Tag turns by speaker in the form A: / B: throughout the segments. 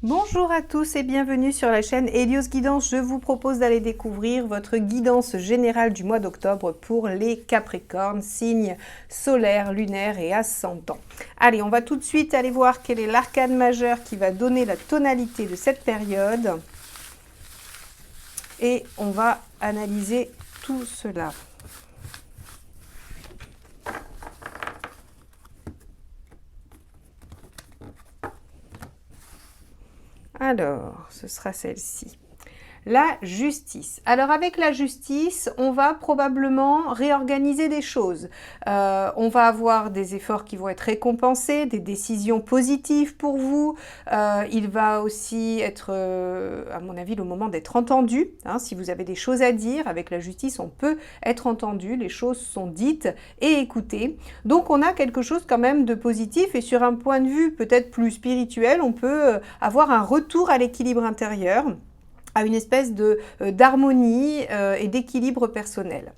A: Bonjour à tous et bienvenue sur la chaîne Hélios Guidance. Je vous propose d'aller découvrir votre guidance générale du mois d'octobre pour les Capricornes, signes solaires, lunaires et ascendants. Allez, on va tout de suite aller voir quel est l'arcane majeur qui va donner la tonalité de cette période. Et on va analyser tout cela. Alors, ce sera celle-ci. La justice. Alors avec la justice, on va probablement réorganiser des choses. On va avoir des efforts qui vont être récompensés, des décisions positives pour vous. Il va aussi être, à mon avis, le moment d'être entendu. Hein, si vous avez des choses à dire, avec la justice, on peut être entendu. Les choses sont dites et écoutées. Donc on a quelque chose quand même de positif et sur un point de vue peut-être plus spirituel, on peut avoir un retour à l'équilibre intérieur, à une espèce d'harmonie et d'équilibre personnel.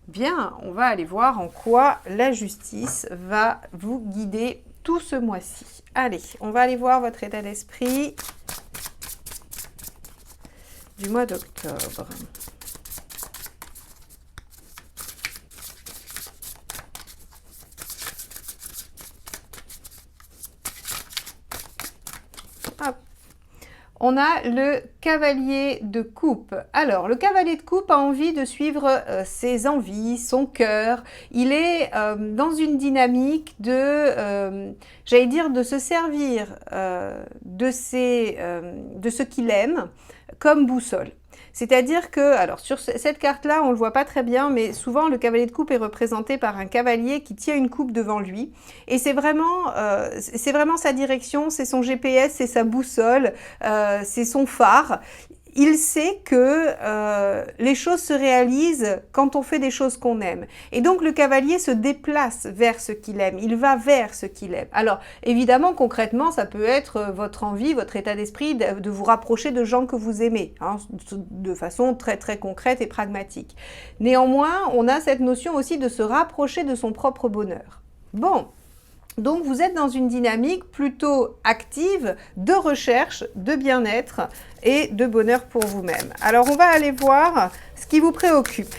A: Bien, on va aller voir en quoi la justice va vous guider tout ce mois-ci. Allez, on va aller voir votre état d'esprit du mois d'octobre. Hop. On a le cavalier de coupe. Alors, le cavalier de coupe a envie de suivre ses envies, son cœur. Il est dans une dynamique de, j'allais dire, de se servir de ce qu'il aime comme boussole. C'est-à-dire que, alors sur cette carte-là, on ne le voit pas très bien, mais souvent le cavalier de coupe est représenté par un cavalier qui tient une coupe devant lui. Et c'est vraiment sa direction, c'est son GPS, c'est sa boussole, c'est son phare. Il sait que les choses se réalisent quand on fait des choses qu'on aime. Et donc le cavalier se déplace vers ce qu'il aime, il va vers ce qu'il aime. Alors évidemment, concrètement, ça peut être votre envie, votre état d'esprit de vous rapprocher de gens que vous aimez, hein, de façon très très concrète et pragmatique. Néanmoins, on a cette notion aussi de se rapprocher de son propre bonheur. Bon. Donc vous êtes dans une dynamique plutôt active de recherche, de bien-être et de bonheur pour vous-même. Alors on va aller voir ce qui vous préoccupe.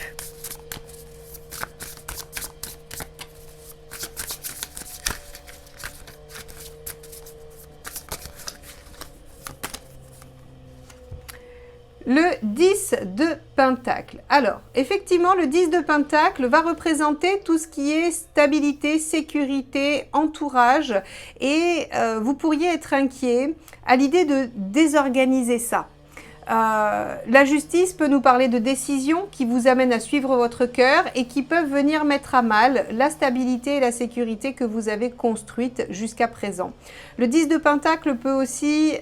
A: Le 10 de Pentacle. Alors, effectivement, le 10 de Pentacle va représenter tout ce qui est stabilité, sécurité, entourage et vous pourriez être inquiet à l'idée de désorganiser ça. La justice peut nous parler de décisions qui vous amènent à suivre votre cœur et qui peuvent venir mettre à mal la stabilité et la sécurité que vous avez construite jusqu'à présent. Le 10 de Pentacle peut aussi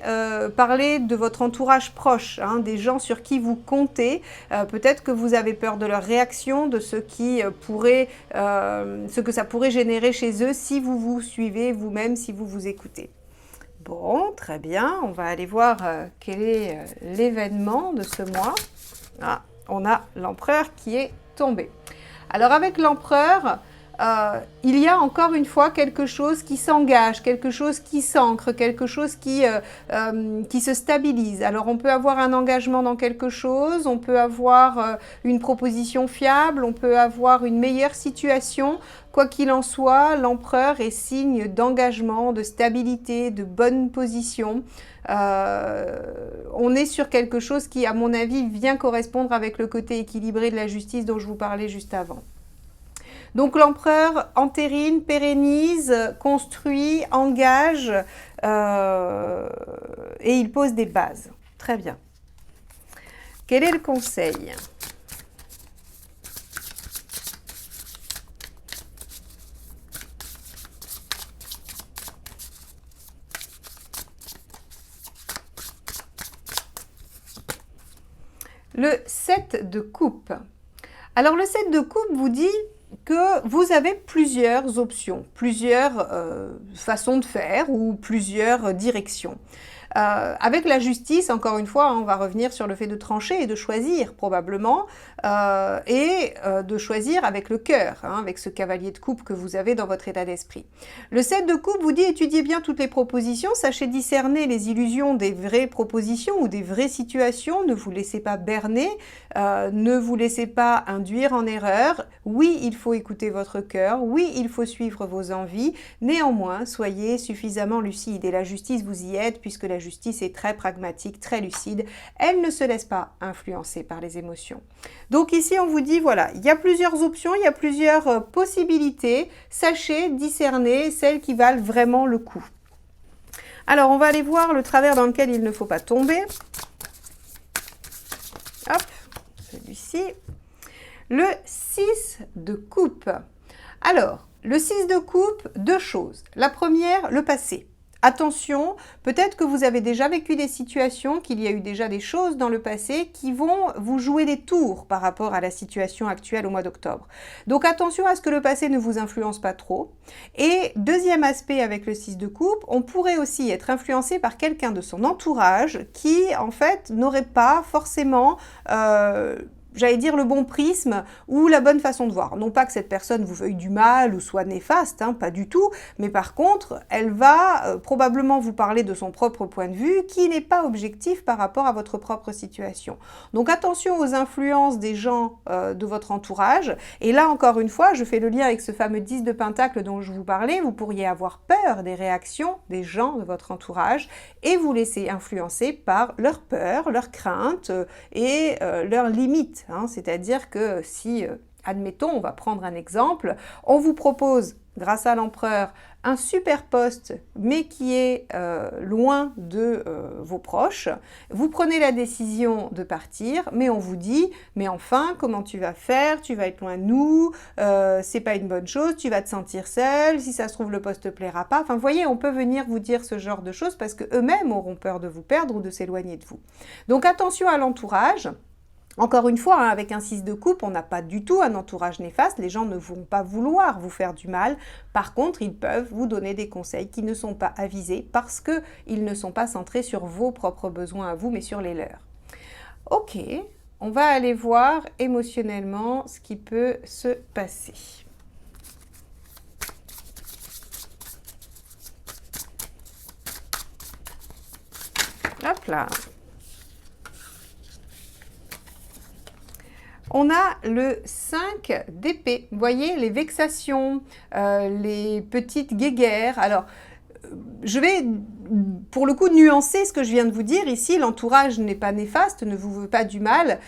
A: parler de votre entourage proche, hein, des gens sur qui vous comptez. Peut-être que vous avez peur de leur réaction, de ce que ça pourrait générer chez eux si vous vous suivez vous-même, si vous vous écoutez. Bon, très bien, on va aller voir quel est l'événement de ce mois. Ah, on a l'empereur qui est tombé. Alors avec l'empereur, il y a encore une fois quelque chose qui s'engage, quelque chose qui s'ancre, quelque chose qui se stabilise. Alors on peut avoir un engagement dans quelque chose, on peut avoir une proposition fiable, on peut avoir une meilleure situation. Quoi qu'il en soit, l'empereur est signe d'engagement, de stabilité, de bonne position. On est sur quelque chose qui, à mon avis, vient correspondre avec le côté équilibré de la justice dont je vous parlais juste avant. Donc l'empereur entérine, pérennise, construit, engage et il pose des bases. Très bien. Quel est le conseil ? Le 7 de coupe. Alors le 7 de coupe vous dit que vous avez plusieurs options, plusieurs façons de faire ou plusieurs directions. Avec la justice, encore une fois, hein, on va revenir sur le fait de trancher et de choisir probablement, de choisir avec le cœur, hein, avec ce cavalier de coupe que vous avez dans votre état d'esprit. Le 7 de coupe vous dit étudiez bien toutes les propositions, sachez discerner les illusions des vraies propositions ou des vraies situations, ne vous laissez pas berner, ne vous laissez pas induire en erreur. Oui, il faut écouter votre cœur, oui, il faut suivre vos envies, néanmoins, soyez suffisamment lucide et la justice vous y aide puisque la justice est très pragmatique, très lucide, elle ne se laisse pas influencer par les émotions. Donc ici, on vous dit, voilà, il y a plusieurs options, il y a plusieurs possibilités, sachez discerner celles qui valent vraiment le coup. Alors, on va aller voir le travers dans lequel il ne faut pas tomber. Hop, celui-ci. Le 6 de coupe. Alors, le 6 de coupe, deux choses. La première, le passé. Attention, peut-être que vous avez déjà vécu des situations, qu'il y a eu déjà des choses dans le passé qui vont vous jouer des tours par rapport à la situation actuelle au mois d'octobre. Donc attention à ce que le passé ne vous influence pas trop. Et deuxième aspect avec le 6 de coupe, on pourrait aussi être influencé par quelqu'un de son entourage qui, en fait, n'aurait pas forcément j'allais dire le bon prisme ou la bonne façon de voir. Non pas que cette personne vous veuille du mal ou soit néfaste, hein, pas du tout, mais par contre, elle va probablement vous parler de son propre point de vue qui n'est pas objectif par rapport à votre propre situation. Donc attention aux influences des gens de votre entourage. Et là, encore une fois, je fais le lien avec ce fameux 10 de Pentacle dont je vous parlais. Vous pourriez avoir peur des réactions des gens de votre entourage et vous laisser influencer par leurs peurs, leurs craintes et leurs limites. Hein, c'est-à-dire que si, admettons, on va prendre un exemple, on vous propose, grâce à l'empereur, un super poste, mais qui est loin de vos proches, vous prenez la décision de partir, mais on vous dit, mais enfin, comment tu vas faire? Tu vas être loin de nous, c'est pas une bonne chose, tu vas te sentir seul, si ça se trouve, le poste te plaira pas. Enfin, vous voyez, on peut venir vous dire ce genre de choses parce qu'eux-mêmes auront peur de vous perdre ou de s'éloigner de vous. Donc attention à l'entourage. Encore une fois, hein, avec un 6 de coupe, on n'a pas du tout un entourage néfaste, les gens ne vont pas vouloir vous faire du mal. Par contre, ils peuvent vous donner des conseils qui ne sont pas avisés parce qu'ils ne sont pas centrés sur vos propres besoins à vous, mais sur les leurs. Ok, on va aller voir émotionnellement ce qui peut se passer. Hop là. On a le 5 d'épée. Vous voyez, les vexations, les petites guéguerres. Alors, je vais, pour le coup, nuancer ce que je viens de vous dire. Ici, l'entourage n'est pas néfaste, ne vous veut pas du mal.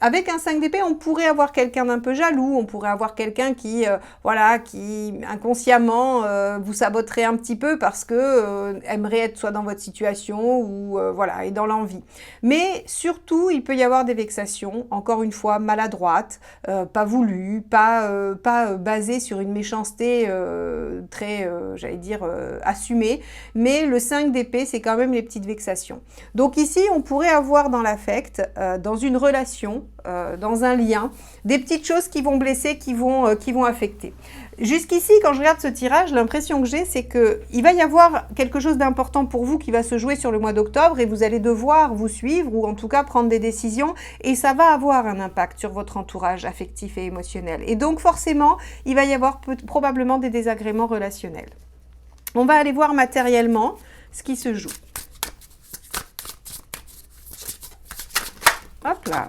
A: Avec un 5 d'épée, on pourrait avoir quelqu'un d'un peu jaloux, on pourrait avoir quelqu'un qui, qui inconsciemment vous saboterait un petit peu parce que aimerait être soit dans votre situation ou est dans l'envie. Mais surtout, il peut y avoir des vexations, encore une fois, maladroites, pas voulues, pas basées sur une méchanceté très, j'allais dire, assumée, mais le 5 d'épée, c'est quand même les petites vexations. Donc ici, on pourrait avoir dans l'affect, dans une relation, dans un lien, des petites choses qui vont blesser, qui vont affecter. Jusqu'ici, quand je regarde ce tirage, l'impression que j'ai, c'est qu'il va y avoir quelque chose d'important pour vous qui va se jouer sur le mois d'octobre et vous allez devoir vous suivre ou en tout cas prendre des décisions et ça va avoir un impact sur votre entourage affectif et émotionnel. Et donc forcément, il va y avoir probablement des désagréments relationnels. On va aller voir matériellement ce qui se joue. Hop là.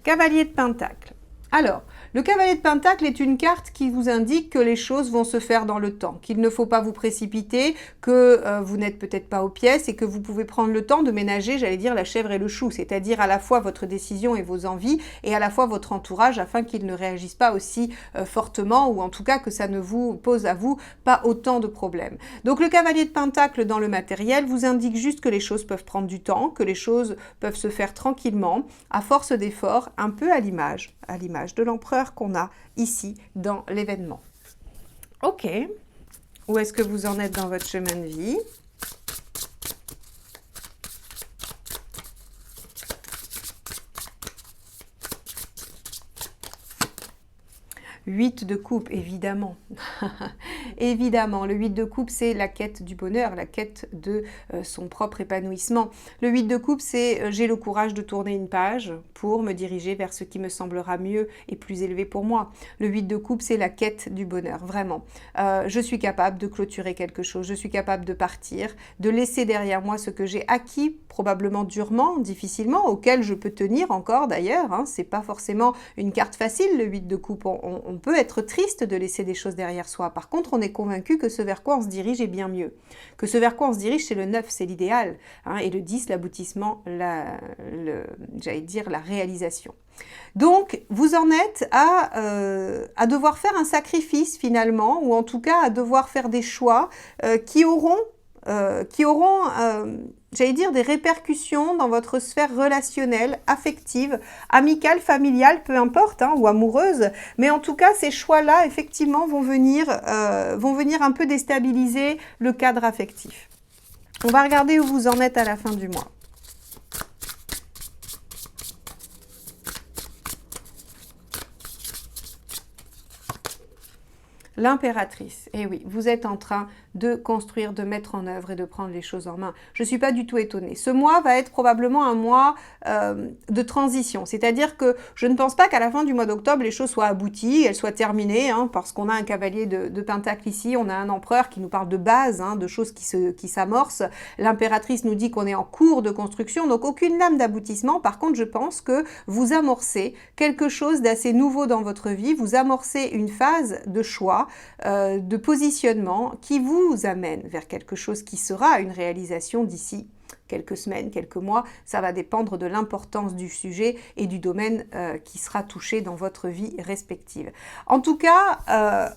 A: Cavalier de Pentacle. Alors, le cavalier de Pentacle est une carte qui vous indique que les choses vont se faire dans le temps, qu'il ne faut pas vous précipiter, que vous n'êtes peut-être pas aux pièces et que vous pouvez prendre le temps de ménager, j'allais dire, la chèvre et le chou, c'est-à-dire à la fois votre décision et vos envies et à la fois votre entourage afin qu'ils ne réagissent pas aussi fortement ou en tout cas que ça ne vous pose à vous pas autant de problèmes. Donc le cavalier de Pentacle dans le matériel vous indique juste que les choses peuvent prendre du temps, que les choses peuvent se faire tranquillement, à force d'efforts, un peu à l'image de l'empereur qu'on a ici dans l'événement. Ok, où est-ce que vous en êtes dans votre chemin de vie? 8 de coupe, évidemment. Évidemment, le 8 de coupe, c'est la quête du bonheur, la quête de son propre épanouissement. Le 8 de coupe, c'est j'ai le courage de tourner une page pour me diriger vers ce qui me semblera mieux et plus élevé pour moi. Le 8 de coupe, c'est la quête du bonheur, vraiment. Je suis capable de clôturer quelque chose, je suis capable de partir, de laisser derrière moi ce que j'ai acquis, probablement durement, difficilement, auquel je peux tenir encore d'ailleurs. Hein. C'est pas forcément une carte facile, le 8 de coupe. On peut être triste de laisser des choses derrière soi. Par contre, on est convaincu que ce vers quoi on se dirige est bien mieux. Que ce vers quoi on se dirige, c'est le 9, c'est l'idéal. Hein. Et le 10, l'aboutissement, j'allais dire la réalisation. Donc, vous en êtes à devoir faire un sacrifice finalement, ou en tout cas à devoir faire des choix qui auront j'allais dire, des répercussions dans votre sphère relationnelle, affective, amicale, familiale, peu importe, hein, ou amoureuse. Mais en tout cas, ces choix-là, effectivement, vont venir un peu déstabiliser le cadre affectif. On va regarder où vous en êtes à la fin du mois. L'impératrice, eh oui, vous êtes en train de construire, de mettre en œuvre et de prendre les choses en main. Je ne suis pas du tout étonnée. Ce mois va être probablement un mois de transition, c'est-à-dire que je ne pense pas qu'à la fin du mois d'octobre, les choses soient abouties, elles soient terminées, hein, parce qu'on a un cavalier de Pentacle ici, on a un empereur qui nous parle de base, hein, de choses qui s'amorcent. L'impératrice nous dit qu'on est en cours de construction, donc aucune lame d'aboutissement. Par contre, je pense que vous amorcez quelque chose d'assez nouveau dans votre vie, vous amorcez une phase de choix, de positionnement qui vous amène vers quelque chose qui sera une réalisation d'ici quelques semaines, quelques mois. Ça va dépendre de l'importance du sujet et du domaine qui sera touché dans votre vie respective. En tout cas,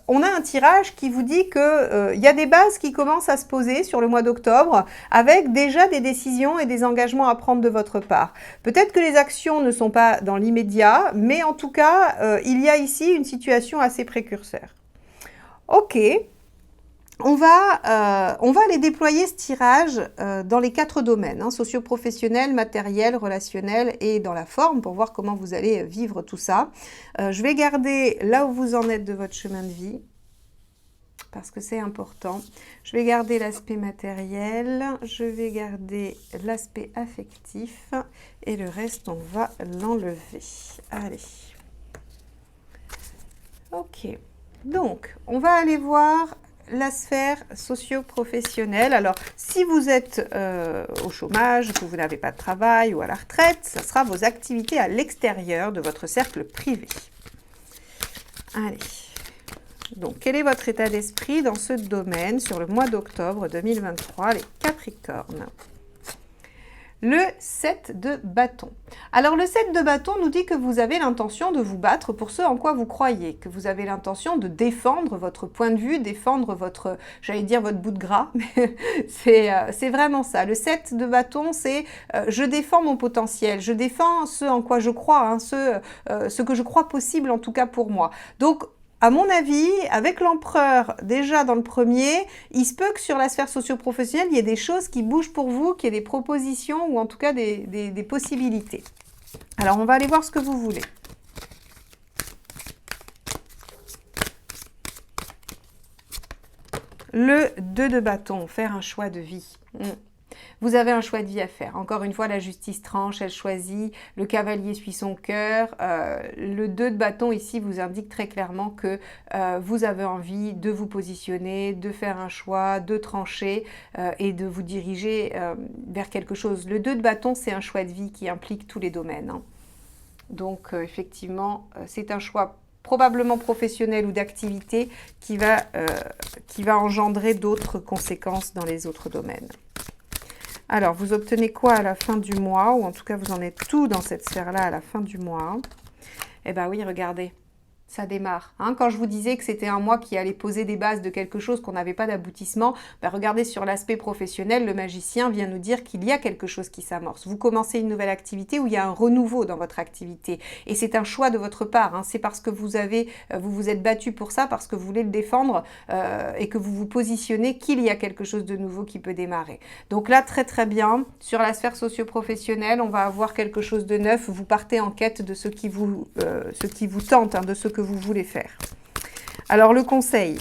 A: on a un tirage qui vous dit qu'il y a des bases qui commencent à se poser sur le mois d'octobre avec déjà des décisions et des engagements à prendre de votre part. Peut-être que les actions ne sont pas dans l'immédiat, mais en tout cas, il y a ici une situation assez précurseur. Ok, on va aller déployer ce tirage dans les 4 domaines, hein, socio-professionnel, matériel, relationnel et dans la forme pour voir comment vous allez vivre tout ça. Je vais garder là où vous en êtes de votre chemin de vie parce que c'est important. Je vais garder l'aspect matériel, je vais garder l'aspect affectif et le reste on va l'enlever. Allez. Ok. Donc, on va aller voir la sphère socio-professionnelle. Alors, si vous êtes au chômage, que vous n'avez pas de travail ou à la retraite, ça sera vos activités à l'extérieur de votre cercle privé. Allez. Donc, quel est votre état d'esprit dans ce domaine sur le mois d'octobre 2023, les Capricornes ? Le 7 de bâton. Alors le 7 de bâton nous dit que vous avez l'intention de vous battre pour ce en quoi vous croyez, que vous avez l'intention de défendre votre point de vue, défendre votre, j'allais dire votre bout de gras, mais c'est vraiment ça. Le 7 de bâton, c'est je défends mon potentiel, je défends ce en quoi je crois, hein, ce que je crois possible en tout cas pour moi. Donc, à mon avis, avec l'empereur déjà dans le premier, il se peut que sur la sphère socio-professionnelle, il y ait des choses qui bougent pour vous, qu'il y ait des propositions ou en tout cas des possibilités. Alors, on va aller voir ce que vous voulez. Le 2 de bâton, faire un choix de vie. Vous avez un choix de vie à faire. Encore une fois, la justice tranche, elle choisit, le cavalier suit son cœur. Le 2 de bâton ici vous indique très clairement que vous avez envie de vous positionner, de faire un choix, de trancher et de vous diriger vers quelque chose. Le 2 de bâton, c'est un choix de vie qui implique tous les domaines. Hein. Donc, effectivement, c'est un choix probablement professionnel ou d'activité qui va engendrer d'autres conséquences dans les autres domaines. Alors, vous obtenez quoi à la fin du mois, ou en tout cas, vous en êtes tout dans cette sphère-là à la fin du mois. Eh bien oui, regardez, ça démarre. Hein, quand je vous disais que c'était un mois qui allait poser des bases de quelque chose, qu'on n'avait pas d'aboutissement, ben regardez sur l'aspect professionnel, le magicien vient nous dire qu'il y a quelque chose qui s'amorce. Vous commencez une nouvelle activité où il y a un renouveau dans votre activité. Et c'est un choix de votre part. Hein, c'est parce que vous vous êtes battu pour ça, parce que vous voulez le défendre et que vous vous positionnez qu'il y a quelque chose de nouveau qui peut démarrer. Donc là, très très bien. Sur la sphère socio-professionnelle, on va avoir quelque chose de neuf. Vous partez en quête de ce qui vous tente, hein, de ce que vous voulez faire. Alors, le conseil.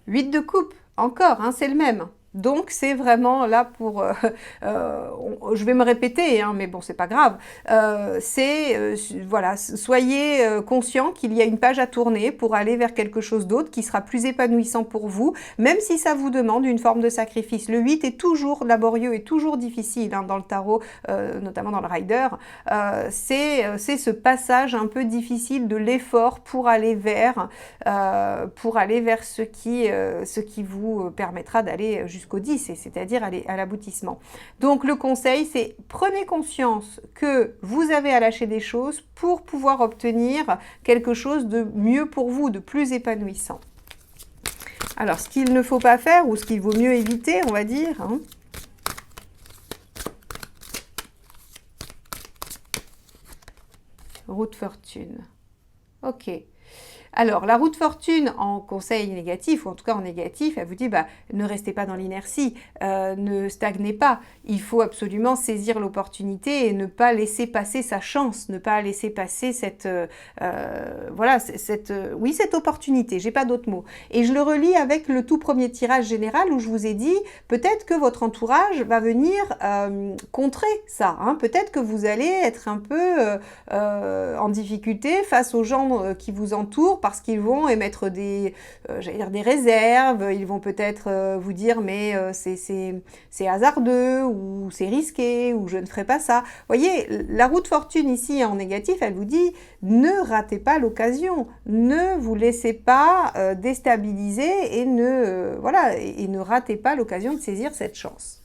A: Huit de coupe, encore, hein, c'est le même. Donc, c'est vraiment là pour... je vais me répéter, hein, mais bon, c'est pas grave. Voilà, soyez conscient qu'il y a une page à tourner pour aller vers quelque chose d'autre qui sera plus épanouissant pour vous, même si ça vous demande une forme de sacrifice. Le 8 est toujours laborieux et toujours difficile hein, dans le tarot, notamment dans le Rider. C'est ce passage un peu difficile de l'effort pour aller vers ce qui vous permettra d'aller jusqu'au 10, c'est-à-dire à l'aboutissement. Donc le conseil, c'est prenez conscience que vous avez à lâcher des choses pour pouvoir obtenir quelque chose de mieux pour vous, de plus épanouissant. Alors, ce qu'il ne faut pas faire, ou ce qu'il vaut mieux éviter, on va dire, hein, roue de fortune. Ok. Alors, la roue de fortune en conseil négatif, ou en tout cas en négatif, elle vous dit ne restez pas dans l'inertie, ne stagnez pas. Il faut absolument saisir l'opportunité et ne pas laisser passer sa chance, ne pas laisser passer cette opportunité, j'ai pas d'autre mot. Et je le relis avec le tout premier tirage général où je vous ai dit, peut-être que votre entourage va venir contrer ça. Hein. Peut-être que vous allez être un peu en difficulté face aux gens qui vous entourent, parce qu'ils vont émettre des réserves, ils vont peut-être vous dire mais c'est hasardeux, ou c'est risqué, ou je ne ferai pas ça. Vous voyez, la roue de fortune ici en négatif, elle vous dit ne ratez pas l'occasion, ne vous laissez pas déstabiliser et ne ratez pas l'occasion de saisir cette chance.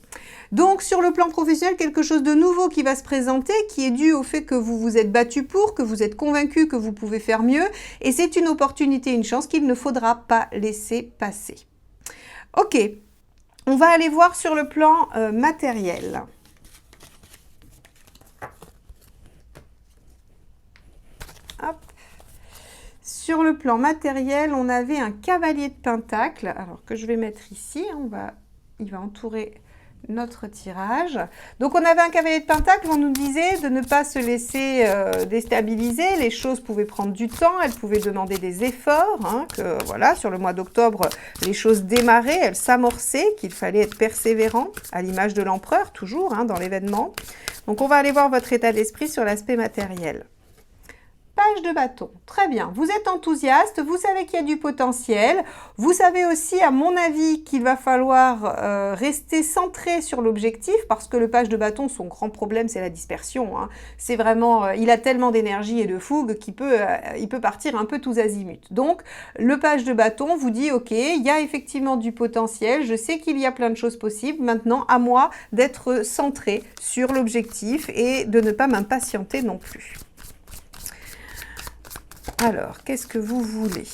A: Donc, sur le plan professionnel, quelque chose de nouveau qui va se présenter, qui est dû au fait que vous vous êtes battu pour, que vous êtes convaincu que vous pouvez faire mieux, et c'est une opportunité, une chance qu'il ne faudra pas laisser passer. Ok, on va aller voir sur le plan matériel. Hop. Sur le plan matériel, on avait un cavalier de pentacle, alors que je vais mettre ici, il va entourer notre tirage. Donc on avait un cavalier de pentacle, on nous disait de ne pas se laisser déstabiliser, les choses pouvaient prendre du temps, elles pouvaient demander des efforts, hein, que voilà, sur le mois d'octobre, les choses démarraient, elles s'amorçaient, qu'il fallait être persévérant, à l'image de l'empereur, toujours, hein, dans l'événement. Donc on va aller voir votre état d'esprit sur l'aspect matériel. Page de bâton, très bien, vous êtes enthousiaste, vous savez qu'il y a du potentiel, vous savez aussi à mon avis qu'il va falloir rester centré sur l'objectif, parce que le page de bâton, son grand problème c'est la dispersion, hein. C'est vraiment, il a tellement d'énergie et de fougue qu'il peut partir un peu tous azimuts. Donc le page de bâton vous dit ok, il y a effectivement du potentiel, je sais qu'il y a plein de choses possibles, maintenant à moi d'être centré sur l'objectif et de ne pas m'impatienter non plus. Alors, qu'est-ce que vous voulez?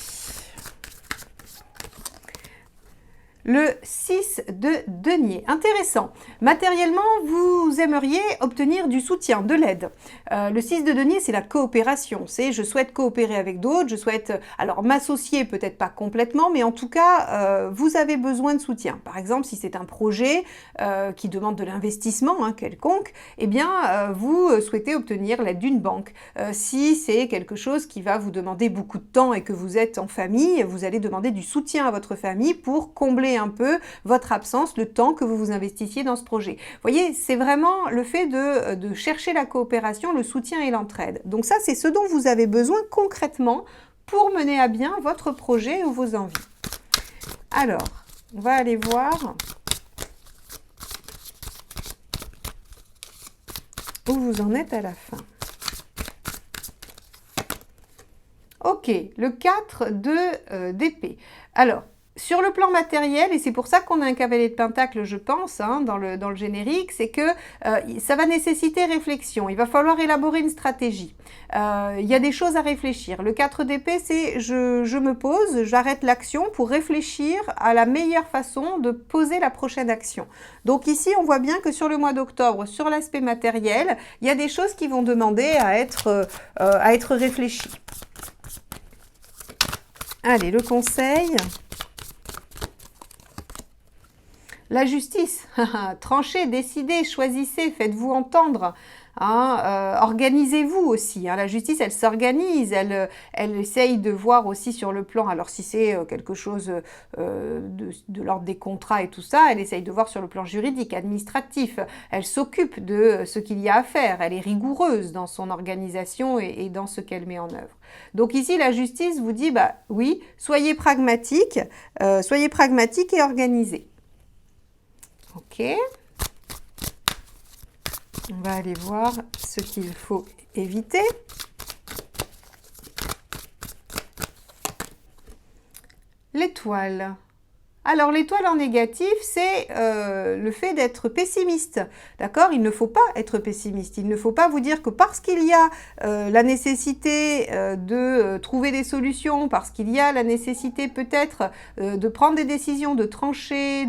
A: Le 6 de denier, intéressant. Matériellement, vous aimeriez obtenir du soutien, de l'aide. Le 6 de denier, c'est la coopération. C'est je souhaite coopérer avec d'autres, je souhaite alors m'associer, peut-être pas complètement, mais en tout cas, vous avez besoin de soutien. Par exemple, si c'est un projet qui demande de l'investissement hein, quelconque, eh bien, vous souhaitez obtenir l'aide d'une banque. Si c'est quelque chose qui va vous demander beaucoup de temps et que vous êtes en famille, vous allez demander du soutien à votre famille pour combler un peu votre absence, le temps que vous vous investissiez dans ce projet. Vous voyez, c'est vraiment le fait de chercher la coopération, le soutien et l'entraide. Donc ça, c'est ce dont vous avez besoin concrètement pour mener à bien votre projet ou vos envies. Alors, on va aller voir où vous en êtes à la fin. Ok, le 4 d'épée. Alors, sur le plan matériel, et c'est pour ça qu'on a un cavalier de pentacle, je pense, hein, dans le générique, c'est que ça va nécessiter réflexion. Il va falloir élaborer une stratégie. Il y a des choses à réfléchir. Le 4 d'épée, c'est je me pose, j'arrête l'action pour réfléchir à la meilleure façon de poser la prochaine action. Donc ici, on voit bien que sur le mois d'octobre, sur l'aspect matériel, il y a des choses qui vont demander à être réfléchies. Allez, le conseil. La justice, tranchez, décidez, choisissez, faites-vous entendre. Hein, organisez-vous aussi. Hein. La justice, elle s'organise, elle essaye de voir aussi sur le plan, alors si c'est quelque chose de l'ordre des contrats et tout ça, elle essaye de voir sur le plan juridique, administratif. Elle s'occupe de ce qu'il y a à faire. Elle est rigoureuse dans son organisation et dans ce qu'elle met en œuvre. Donc ici, la justice vous dit, bah oui, soyez pragmatique et organisés. Ok. On va aller voir ce qu'il faut éviter. L'étoile. Alors l'étoile en négatif, c'est le fait d'être pessimiste, d'accord? Il ne faut pas être pessimiste, il ne faut pas vous dire que parce qu'il y a la nécessité de trouver des solutions, parce qu'il y a la nécessité peut-être de prendre des décisions, de trancher,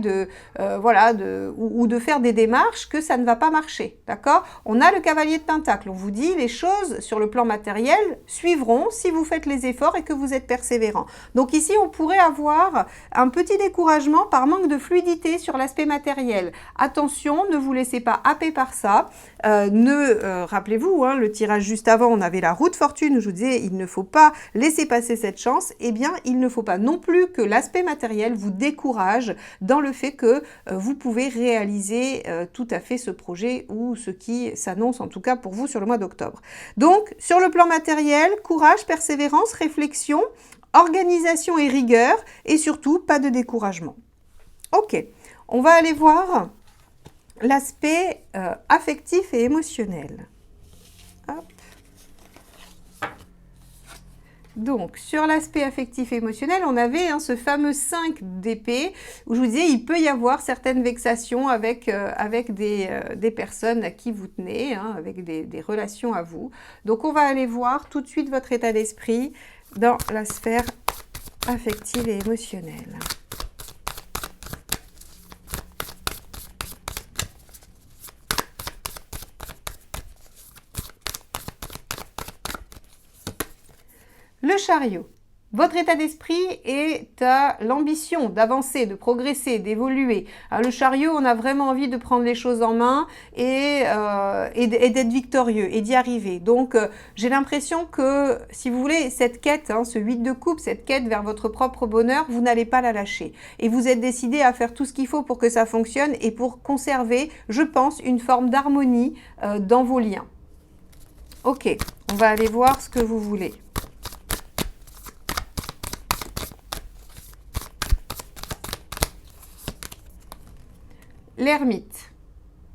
A: voilà, ou de faire des démarches, que ça ne va pas marcher, d'accord? On a le cavalier de Pentacle, on vous dit les choses sur le plan matériel suivront si vous faites les efforts et que vous êtes persévérant. Donc ici, on pourrait avoir un petit découragement par manque de fluidité sur l'aspect matériel. Attention, ne vous laissez pas happer par ça. Rappelez-vous, hein, le tirage juste avant, on avait la roue de fortune, je vous disais, il ne faut pas laisser passer cette chance. Eh bien, il ne faut pas non plus que l'aspect matériel vous décourage dans le fait que vous pouvez réaliser tout à fait ce projet ou ce qui s'annonce en tout cas pour vous sur le mois d'octobre. Donc, sur le plan matériel, courage, persévérance, réflexion, organisation et rigueur, et surtout, pas de découragement. Ok, on va aller voir l'aspect affectif et émotionnel. Hop. Donc, sur l'aspect affectif et émotionnel, on avait ce fameux 5 d'épée, où je vous disais, il peut y avoir certaines vexations avec des personnes à qui vous tenez, hein, avec des relations à vous. Donc, on va aller voir tout de suite votre état d'esprit dans la sphère affective et émotionnelle. Le chariot. Votre état d'esprit est à l'ambition d'avancer, de progresser, d'évoluer. Le chariot, on a vraiment envie de prendre les choses en main et d'être victorieux et d'y arriver. Donc, j'ai l'impression que, si vous voulez, cette quête, hein, ce 8 de coupe, cette quête vers votre propre bonheur, vous n'allez pas la lâcher. Et vous êtes décidé à faire tout ce qu'il faut pour que ça fonctionne et pour conserver, je pense, une forme d'harmonie dans vos liens. Ok, on va aller voir ce que vous voulez. L'ermite.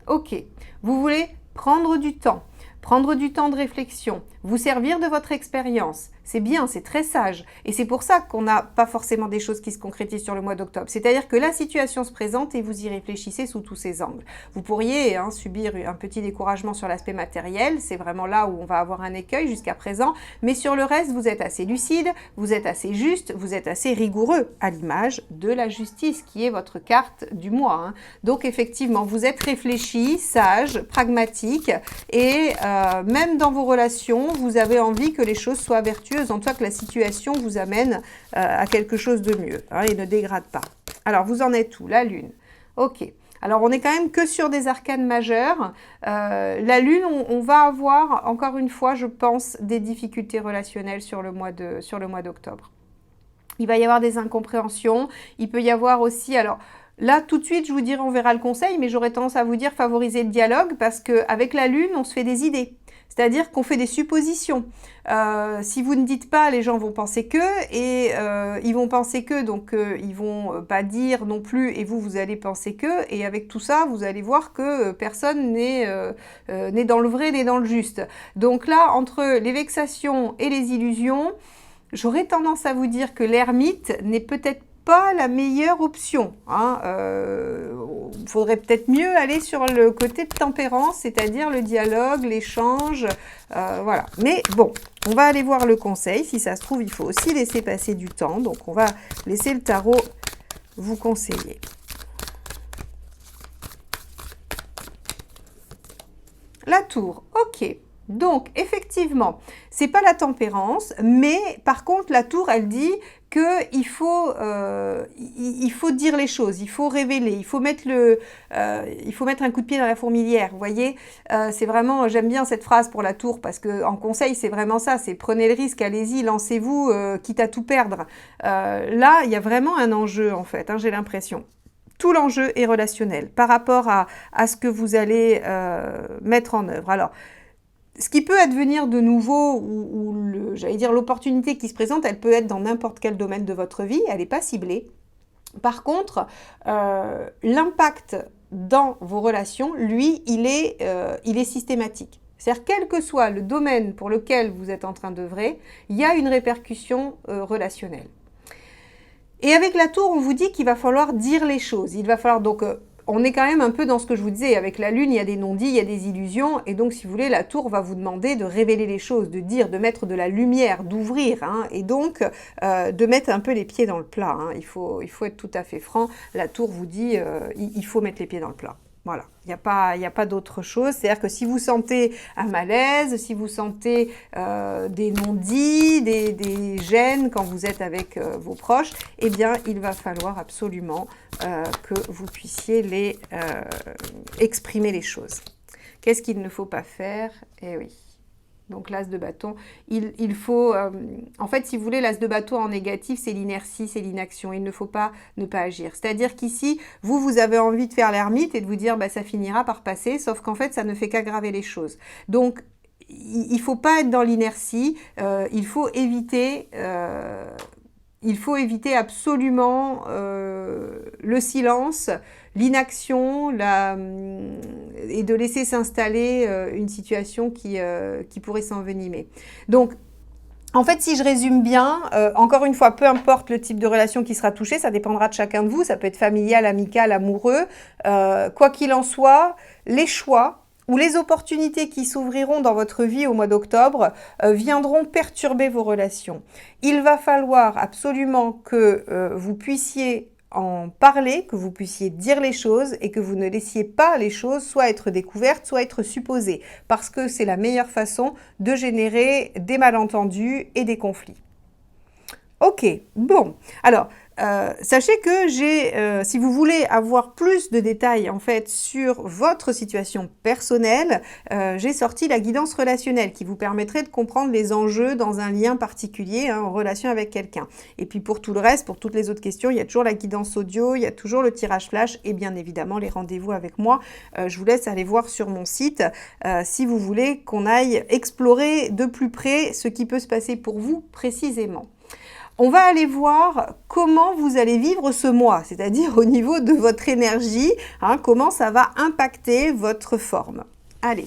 A: Ok, vous voulez prendre du temps de réflexion, vous servir de votre expérience. C'est bien, c'est très sage. Et c'est pour ça qu'on n'a pas forcément des choses qui se concrétisent sur le mois d'octobre. C'est-à-dire que la situation se présente et vous y réfléchissez sous tous ses angles. Vous pourriez subir un petit découragement sur l'aspect matériel. C'est vraiment là où on va avoir un écueil jusqu'à présent. Mais sur le reste, vous êtes assez lucide, vous êtes assez juste, vous êtes assez rigoureux, à l'image de la justice, qui est votre carte du mois. Hein. Donc effectivement, vous êtes réfléchi, sage, pragmatique et même dans vos relations, vous avez envie que les choses soient vertueuses, en tout cas que la situation vous amène à quelque chose de mieux hein, et ne dégrade pas. Alors, vous en êtes où? La Lune. Ok. Alors, on n'est quand même que sur des arcanes majeures. La Lune, on va avoir, encore une fois, je pense, des difficultés relationnelles sur le mois d'octobre. Il va y avoir des incompréhensions. Il peut y avoir aussi... alors. Là, tout de suite, je vous dirais, on verra le conseil, mais j'aurais tendance à vous dire favoriser le dialogue parce qu'avec la Lune, on se fait des idées. C'est-à-dire qu'on fait des suppositions. Si vous ne dites pas, les gens vont penser que, et ils vont penser que, donc ils vont pas dire non plus, et vous allez penser que, et avec tout ça, vous allez voir que personne n'est dans le vrai, n'est dans le juste. Donc là, entre les vexations et les illusions, j'aurais tendance à vous dire que l'ermite n'est peut-être pas la meilleure option. Hein. Faudrait peut-être mieux aller sur le côté de tempérance, c'est-à-dire le dialogue, l'échange, voilà. Mais bon, on va aller voir le conseil. Si ça se trouve, il faut aussi laisser passer du temps. Donc, on va laisser le tarot vous conseiller. La tour, ok. Donc, effectivement, c'est pas la tempérance, mais par contre, la tour, elle dit qu'il faut, il faut dire les choses, il faut révéler, il faut mettre un coup de pied dans la fourmilière, vous voyez. C'est vraiment, j'aime bien cette phrase pour la tour, parce que en conseil, c'est vraiment ça, c'est prenez le risque, allez-y, lancez-vous, quitte à tout perdre. Là, il y a vraiment un enjeu, en fait, hein, j'ai l'impression. Tout l'enjeu est relationnel par rapport à ce que vous allez mettre en œuvre. Alors, ce qui peut advenir de nouveau, ou j'allais dire l'opportunité qui se présente, elle peut être dans n'importe quel domaine de votre vie, elle n'est pas ciblée. Par contre, l'impact dans vos relations, lui, il est systématique. C'est-à-dire, quel que soit le domaine pour lequel vous êtes en train d'œuvrer, il y a une répercussion relationnelle. Et avec la tour, on vous dit qu'il va falloir dire les choses. Il va falloir donc... on est quand même un peu dans ce que je vous disais, avec la lune, il y a des non-dits, il y a des illusions, et donc si vous voulez, la tour va vous demander de révéler les choses, de dire, de mettre de la lumière, d'ouvrir, hein, et donc de mettre un peu les pieds dans le plat. Hein. Il faut être tout à fait franc, la tour vous dit, il faut mettre les pieds dans le plat. Voilà, il n'y a pas d'autre chose. C'est-à-dire que si vous sentez un malaise, si vous sentez des non-dits, des gênes quand vous êtes avec vos proches, eh bien, il va falloir absolument que vous puissiez exprimer les choses. Qu'est-ce qu'il ne faut pas faire? Eh oui. Donc l'as de bâton, il faut... en fait, si vous voulez, l'as de bâton en négatif, c'est l'inertie, c'est l'inaction. Il ne faut pas ne pas agir. C'est-à-dire qu'ici, vous avez envie de faire l'ermite et de vous dire, bah, ça finira par passer, sauf qu'en fait, ça ne fait qu'aggraver les choses. Donc, il ne faut pas être dans l'inertie, il faut éviter absolument le silence, l'inaction et de laisser s'installer une situation qui pourrait s'envenimer. Donc, en fait, si je résume bien, encore une fois, peu importe le type de relation qui sera touché, ça dépendra de chacun de vous, ça peut être familial, amical, amoureux, quoi qu'il en soit, les choix ou les opportunités qui s'ouvriront dans votre vie au mois d'octobre viendront perturber vos relations. Il va falloir absolument que vous puissiez en parler, que vous puissiez dire les choses et que vous ne laissiez pas les choses soit être découvertes, soit être supposées, parce que c'est la meilleure façon de générer des malentendus et des conflits. Ok, bon, alors... sachez que si vous voulez avoir plus de détails en fait sur votre situation personnelle, j'ai sorti la guidance relationnelle qui vous permettrait de comprendre les enjeux dans un lien particulier en relation avec quelqu'un. Et puis pour tout le reste, pour toutes les autres questions, il y a toujours la guidance audio, il y a toujours le tirage flash et bien évidemment les rendez-vous avec moi. Je vous laisse aller voir sur mon site si vous voulez qu'on aille explorer de plus près ce qui peut se passer pour vous précisément. On va aller voir comment vous allez vivre ce mois, c'est-à-dire au niveau de votre énergie, comment ça va impacter votre forme. Allez.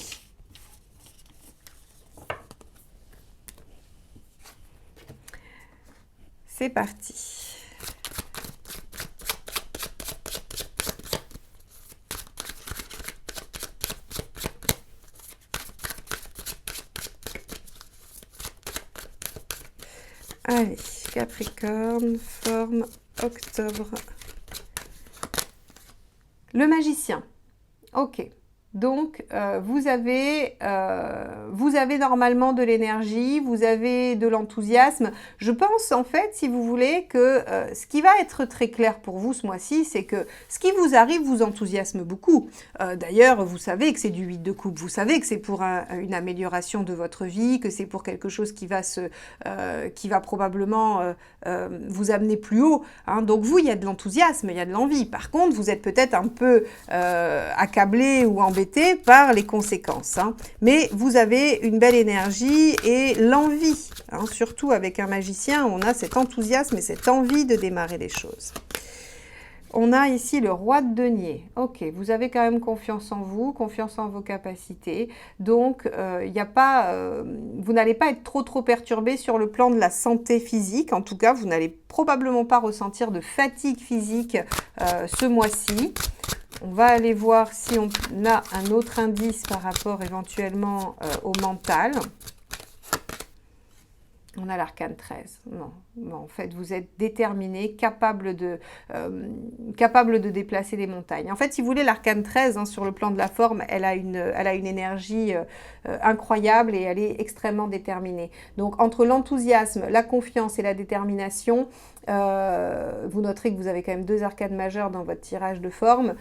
A: C'est parti. Allez. Capricorne, forme, octobre. Le magicien. Ok. Donc, vous avez normalement de l'énergie, vous avez de l'enthousiasme. Je pense, en fait, si vous voulez, que ce qui va être très clair pour vous ce mois-ci, c'est que ce qui vous arrive vous enthousiasme beaucoup. D'ailleurs, vous savez que c'est du 8 de coupe, vous savez que c'est pour une amélioration de votre vie, que c'est pour quelque chose qui va probablement vous amener plus haut. Donc vous, il y a de l'enthousiasme, il y a de l'envie. Par contre, vous êtes peut-être un peu accablé ou embêté par les conséquences. Mais vous avez une belle énergie et l'envie. Surtout avec un magicien, on a cet enthousiasme et cette envie de démarrer les choses. On a ici le roi de denier. Ok, vous avez quand même confiance en vous, confiance en vos capacités. Donc, vous n'allez pas être trop perturbé sur le plan de la santé physique. En tout cas, vous n'allez probablement pas ressentir de fatigue physique ce mois-ci. On va aller voir si on a un autre indice par rapport éventuellement au mental. On a l'arcane 13. Non, non, en fait, vous êtes déterminé, capable de déplacer des montagnes. En fait, si vous voulez, l'arcane 13, hein, sur le plan de la forme, elle a une énergie incroyable et elle est extrêmement déterminée. Donc, entre l'enthousiasme, la confiance et la détermination, vous noterez que vous avez quand même 2 arcanes majeures dans votre tirage de forme.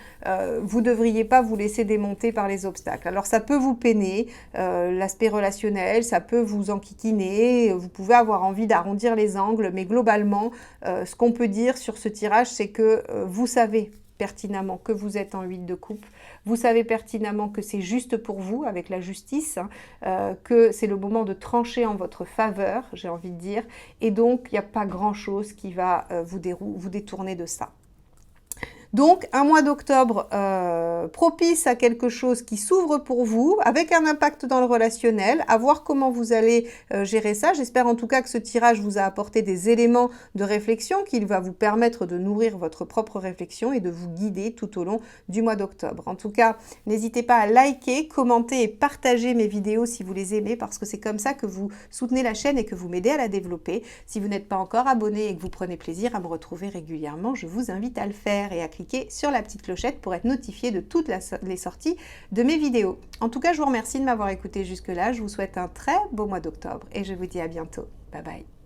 A: Vous ne devriez pas vous laisser démonter par les obstacles. Alors, ça peut vous peiner, l'aspect relationnel, ça peut vous enquiquiner, vous pouvez avoir envie d'arrondir les angles, mais globalement, ce qu'on peut dire sur ce tirage, c'est que vous savez pertinemment que vous êtes en 8 de coupe, vous savez pertinemment que c'est juste pour vous, avec la justice, hein, que c'est le moment de trancher en votre faveur, j'ai envie de dire, et donc il n'y a pas grand-chose qui va vous détourner de ça. Donc, un mois d'octobre propice à quelque chose qui s'ouvre pour vous, avec un impact dans le relationnel, à voir comment vous allez gérer ça. J'espère en tout cas que ce tirage vous a apporté des éléments de réflexion, qu'il va vous permettre de nourrir votre propre réflexion et de vous guider tout au long du mois d'octobre. En tout cas, n'hésitez pas à liker, commenter et partager mes vidéos si vous les aimez, parce que c'est comme ça que vous soutenez la chaîne et que vous m'aidez à la développer. Si vous n'êtes pas encore abonné et que vous prenez plaisir à me retrouver régulièrement, je vous invite à le faire et à cliquer sur la petite clochette pour être notifié de toutes les sorties de mes vidéos. En tout cas, je vous remercie de m'avoir écouté jusque-là. Je vous souhaite un très beau mois d'octobre et je vous dis à bientôt. Bye bye.